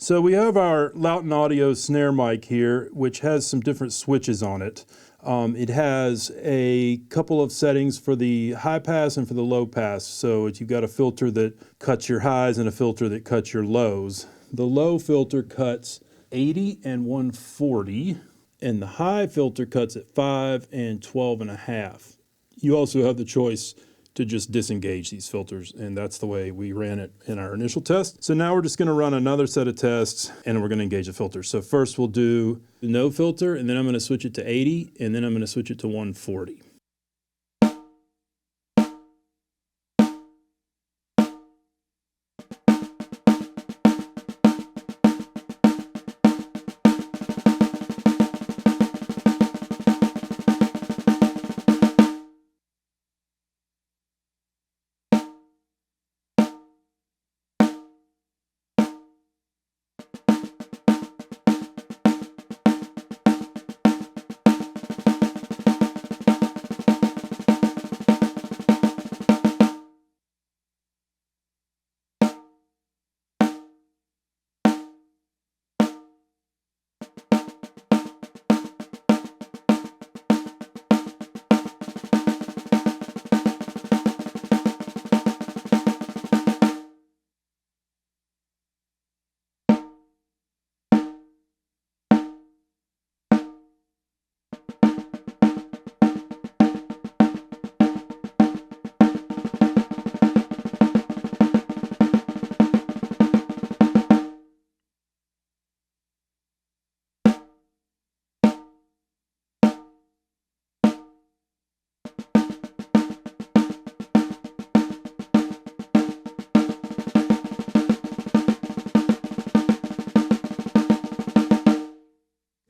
So we have our Lauten Audio Snare Mic here, which has some different switches on it. It has a couple of settings for the high pass and for the low pass. So you've got a filter that cuts your highs and a filter that cuts your lows. The low filter cuts 80 and 140, and the high filter cuts at 5 and 12.5. You also have the choice to just disengage these filters, and that's the way we ran it in our initial test. So now we're just going to run another set of tests, and we're going to engage the filter. So first we'll do the no filter, and then I'm going to switch it to 80, and then I'm going to switch it to 140.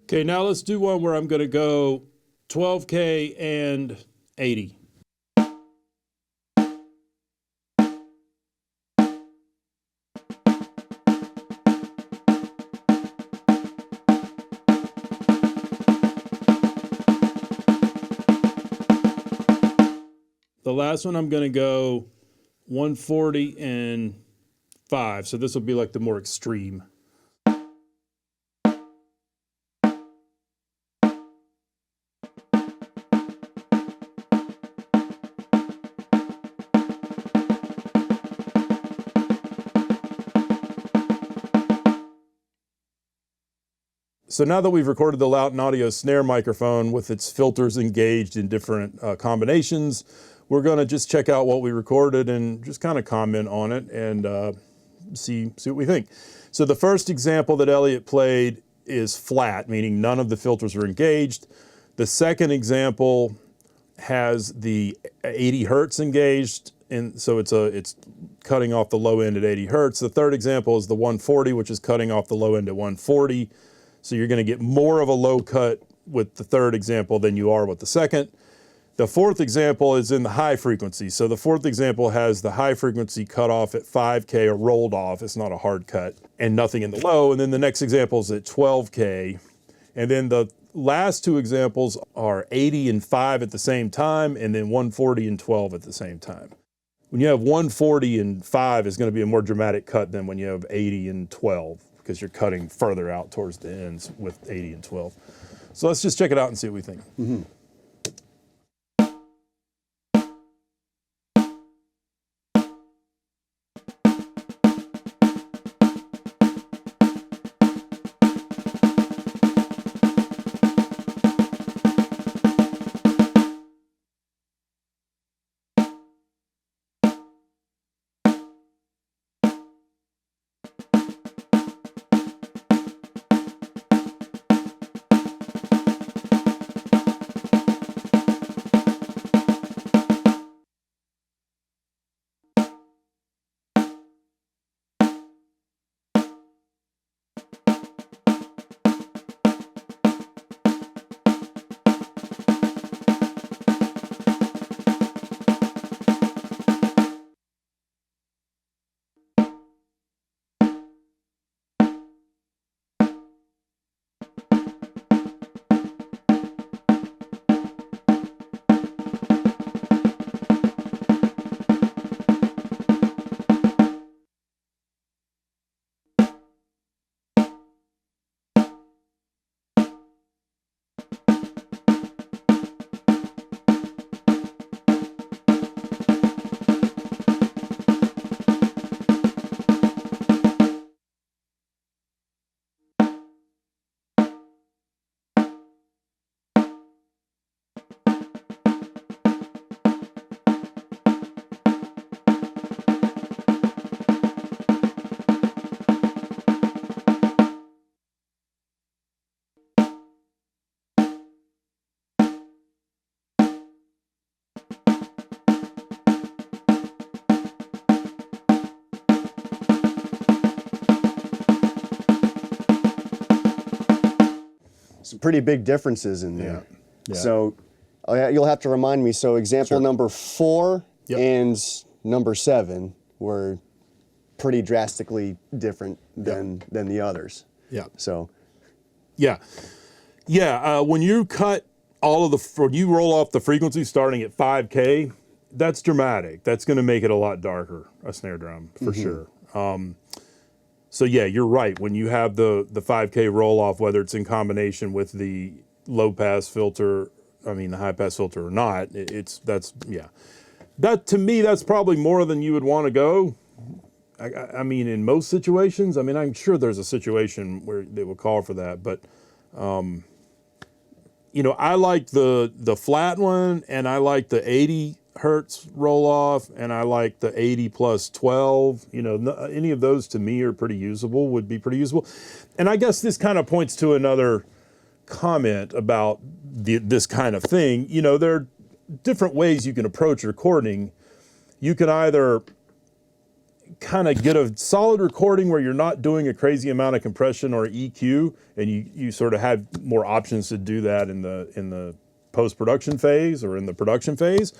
Okay, now let's do one where I'm going to go 12K and 80. The last one I'm going to go 140 and 5, so this will be like the more extreme. So now that we've recorded the Lauten Audio Snare microphone with its filters engaged in different combinations, we're going to just check out what we recorded and just kind of comment on it and see what we think. So the first example that Eliot played is flat, meaning none of the filters are engaged. The second example has the 80 hertz engaged, and so it's cutting off the low end at 80 hertz. The third example is the 140, which is cutting off the low end at 140. So you're going to get more of a low cut with the third example than you are with the second. The fourth example is in the high frequency. So the fourth example has the high frequency cut off at 5K or rolled off. It's not a hard cut, and nothing in the low. And then the next example is at 12K. And then the last two examples are 80 and 5 at the same time, and then 140 and 12 at the same time. When you have 140 and 5, it's going to be a more dramatic cut than when you have 80 and 12. Because you're cutting further out towards the ends with 80 and 12. So let's just check it out and see what we think. Mm-hmm. pretty big differences in there. Yeah. So you'll have to remind me. So example number 4 and number 7 were pretty drastically different than the others. Yeah. So. Yeah. When you cut when you roll off the frequency starting at 5K, that's dramatic. That's going to make it a lot darker, a snare drum, for sure. So yeah, you're right. When you have the 5K roll off, whether it's in combination with the low pass filter, the high pass filter or not, that to me, that's probably more than you would want to go. I mean, in most situations, I'm sure there's a situation where they would call for that, but I like the flat one, and I like the 80 hertz roll off, and I like the 80 plus 12. Any of those to me are would be pretty usable. And I guess this kind of points to another comment about this kind of thing. There are different ways you can approach recording. You can either kind of get a solid recording where you're not doing a crazy amount of compression or EQ, and you sort of have more options to do that in the post-production phase or in the production phase,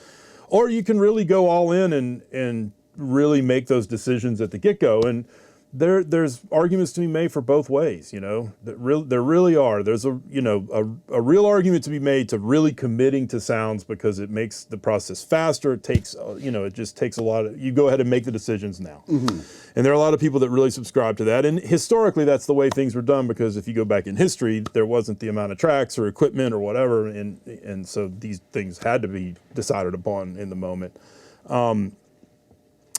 or you can really go all in and really make those decisions at the get-go. And there's arguments to be made for both ways, there really are. There's a real argument to be made to really committing to sounds, because it makes the process faster. It takes, it just takes a lot of, you go ahead and make the decisions now. And there are a lot of people that really subscribe to that. And historically, that's the way things were done, because if you go back in history, there wasn't the amount of tracks or equipment or whatever. And so these things had to be decided upon in the moment.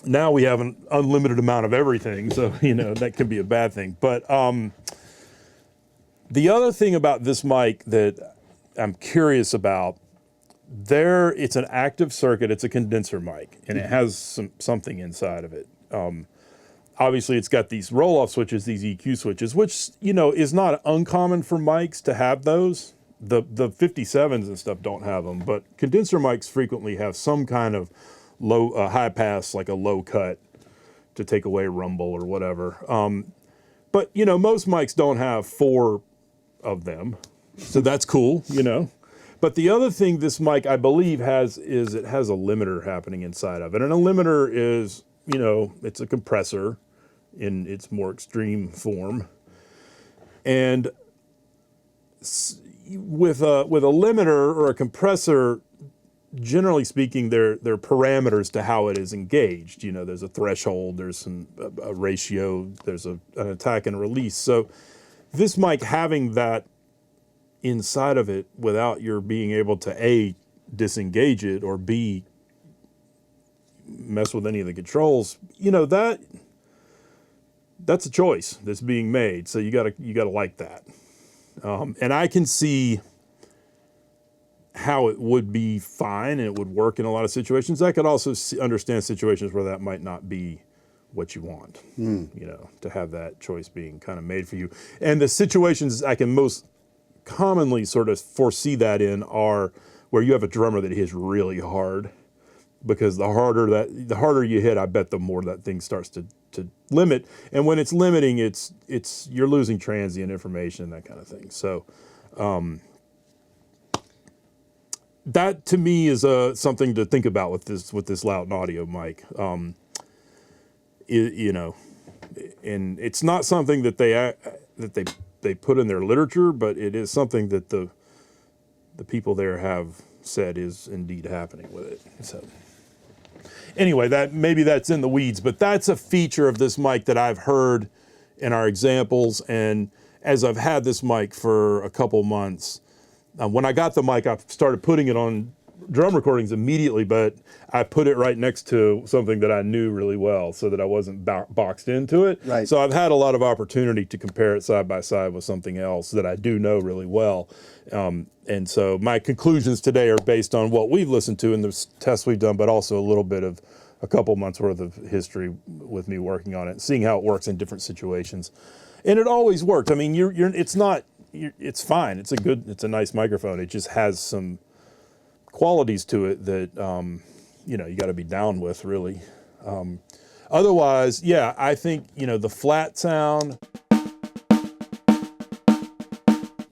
Now we have an unlimited amount of everything, so that can be a bad thing. But the other thing about this mic that I'm curious about, it's an active circuit. It's a condenser mic, and it has something inside of it. Obviously, it's got these roll-off switches, these EQ switches, which is not uncommon for mics to have those. The 57s and stuff don't have them, but condenser mics frequently have some kind of high pass, like a low cut, to take away rumble or whatever. But most mics don't have 4 of them, so that's cool, But the other thing this mic, I believe, has a limiter happening inside of it. And a limiter is, it's a compressor in its more extreme form. And with a limiter or a compressor, generally speaking, there are parameters to how it is engaged. There's a threshold, there's a ratio, there's an attack and a release. So this mic having that inside of it without your being able to A, disengage it, or B, mess with any of the controls, that's a choice that's being made. So you gotta like that. And I can see how it would be fine and it would work in a lot of situations. I could also understand situations where that might not be what you want, to have that choice being kind of made for you. And the situations I can most commonly sort of foresee that in are where you have a drummer that hits really hard, because the harder you hit, I bet the more that thing starts to limit. And when it's limiting, you're losing transient information and that kind of thing. So, that to me is something to think about with this Lauten Audio mic. And it's not something that they put in their literature, but it is something that the people there have said is indeed happening with it. So anyway, maybe that's in the weeds, but that's a feature of this mic that I've heard in our examples, and as I've had this mic for a couple months. When I got the mic, I started putting it on drum recordings immediately, but I put it right next to something that I knew really well so that I wasn't boxed into it. Right. So I've had a lot of opportunity to compare it side by side with something else that I do know really well. And so my conclusions today are based on what we've listened to in the tests we've done, but also a little bit of a couple months worth of history with me working on it, seeing how it works in different situations. And it always worked. It's fine. It's a nice microphone. It just has some qualities to it that, you got to be down with, really. Otherwise, yeah, I think, the flat sound,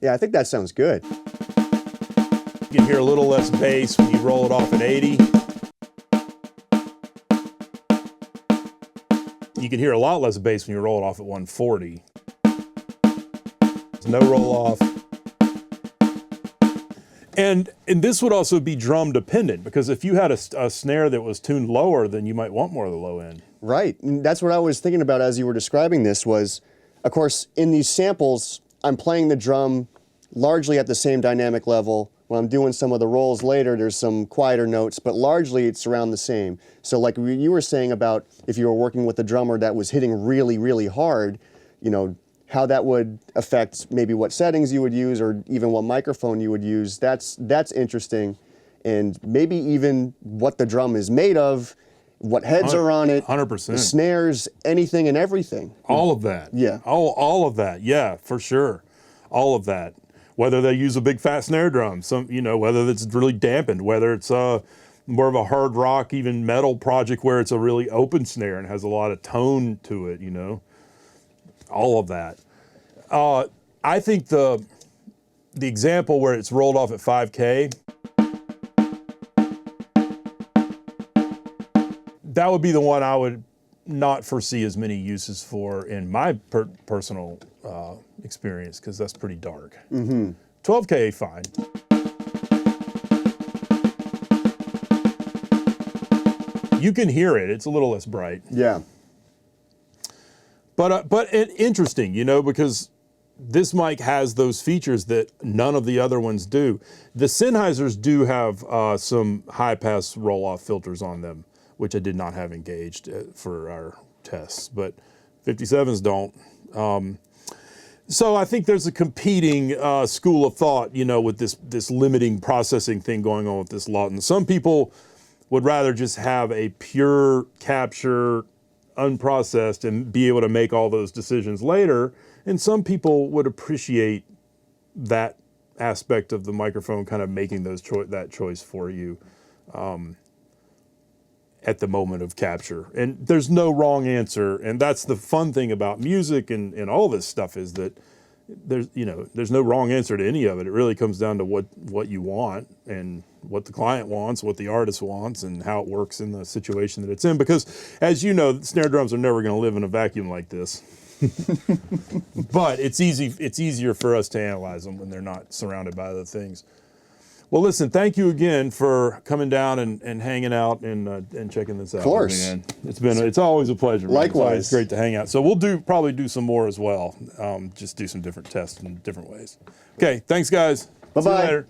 Yeah, I think that sounds good. You can hear a little less bass when you roll it off at 80. You can hear a lot less bass when you roll it off at 140. There's no roll off. And this would also be drum dependent, because if you had a snare that was tuned lower, then you might want more of the low end. Right. And that's what I was thinking about as you were describing this was, of course, in these samples, I'm playing the drum largely at the same dynamic level. When I'm doing some of the rolls later, there's some quieter notes, but largely it's around the same. So like you were saying about if you were working with a drummer that was hitting really, really hard, you know, how that would affect maybe what settings you would use or even what microphone you would use, that's interesting. And maybe even what the drum is made of, what heads are on it, 100%. the snares, anything and everything. All of that. Yeah. All of that. Yeah, for sure. All of that. Whether they use a big fat snare drum, whether it's really dampened, whether it's more of a hard rock, even metal project where it's a really open snare and has a lot of tone to it, all of that. I think the example where it's rolled off at 5K, that would be the one I would not foresee as many uses for in my personal experience, because that's pretty dark. 12K, fine. You can hear it. It's a little less bright. Yeah. But interesting, because this mic has those features that none of the other ones do. The Sennheisers do have some high-pass roll-off filters on them, which I did not have engaged for our tests, but 57s don't. So I think there's a competing school of thought, with this limiting processing thing going on with this Lauten. Some people would rather just have a pure capture, unprocessed, and be able to make all those decisions later. And some people would appreciate that aspect of the microphone kind of making that choice for you at the moment of capture. And there's no wrong answer. And that's the fun thing about music and all this stuff, is that there's no wrong answer to any of it. It really comes down to what you want and what the client wants, what the artist wants, and how it works in the situation that it's in. Because as you know, snare drums are never going to live in a vacuum like this. But it's easier for us to analyze them when they're not surrounded by other things. Well, listen, thank you again for coming down and hanging out and checking this out. Of course. Man. It's always a pleasure. Likewise. It's great to hang out. So we'll probably do some more as well. Just do some different tests in different ways. Okay, thanks guys. Bye-bye. See you later.